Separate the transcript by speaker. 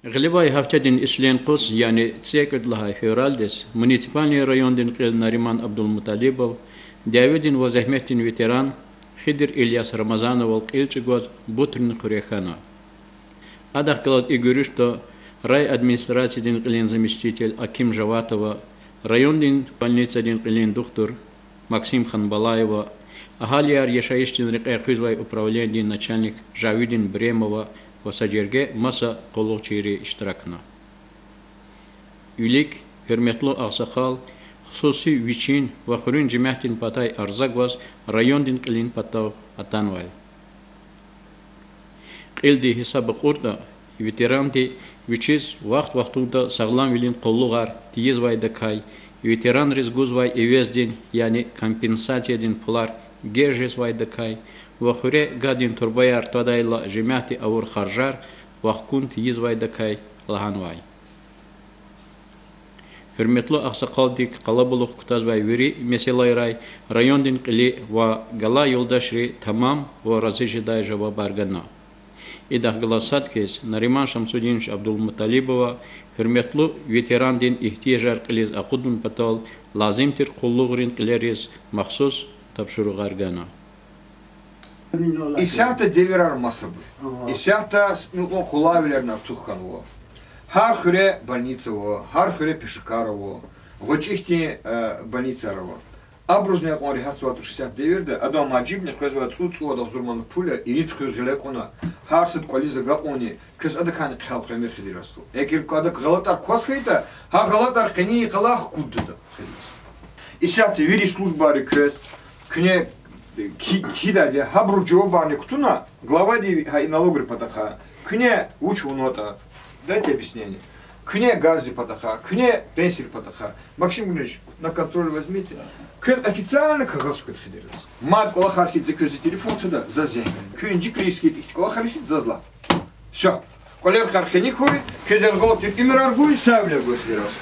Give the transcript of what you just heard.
Speaker 1: Глебай Хафтядин Исленкос, яни Цекудлахай Февральдес, муниципальный район Дин Кил Нариман Абдулмуталибов, Давидин Возахметин ветеран, Хидр Ильяс Рамазанов Илчигоз, Бутрин Хурехана. Адахкалат и говорю, что рай администрации Дин Килин заместитель Аким Жаватова, район Дин больница Дин Килин доктор Максим Ханбалаева, Ахалияр Ешаиштин Рекайхузвай управление начальник Жавидин Бремова, Васаджерге маса колочири иштиракна. Юлик, Херметло Ахсахал, Хсуси Вичин, Вахурин Джимахтин Патай Арзагвас, район Дин Килин Патав Атанвай. Килди Хисаба Курда, ветеранди Вичиз вахтунда Саглам Вилин Коллугар, Тиезвай Дакай, ветеран Ризгузвай Эвездин, яни компенсация Дин Пулар, Гержезвай Дакай, Вахуре гадин турбаяр тадайла жемяти аур харжар вахкунт yiзвай дакай лаханвай. Хөрмәтле аксакалдик калабулук кутазбай вери меселайрай райондин кили ва гала юлдашри тамам ва разижидай жава баргана. Идах галасаткес Нариман Шамсудинович Абдулмуталибова хөрмәтле ветерандин ихтияжар килез акудун патал лазимтир куллугрин килерис махсус тапшуругаргана.
Speaker 2: İsята devirar masabı. İsята kulağılarına tuhkan o. Her hüre больница o, her hüre pişikara o. Geçişti больница o. Abruznya on rehat 60 devirde. Adam acibne kızva tutsu da zurmanı pula irit hürgele kona. Her sıt koliza ga oni. Kız adı kan xalq remer xidirastu. Eğer kadı galatar koskayta, ha galatar qini qalaq kuddu. İsята veri службари köz. Küne Хидаде, хабру джобарни ктуна, глава налогри патаха, кне учу нота, дайте объяснение. Кне гази патаха, кне пенсир патаха. Максим Гуневич, на контроль возьмите. Кэн официально кагалскую отхидерился. Мат колахархит закрызи телефон туда, за зеньган. Кэн джиклийский колахархит за зла. Все. Колер хархи не ходит, кезер голоптит имер аргуй, савля будет хидерался.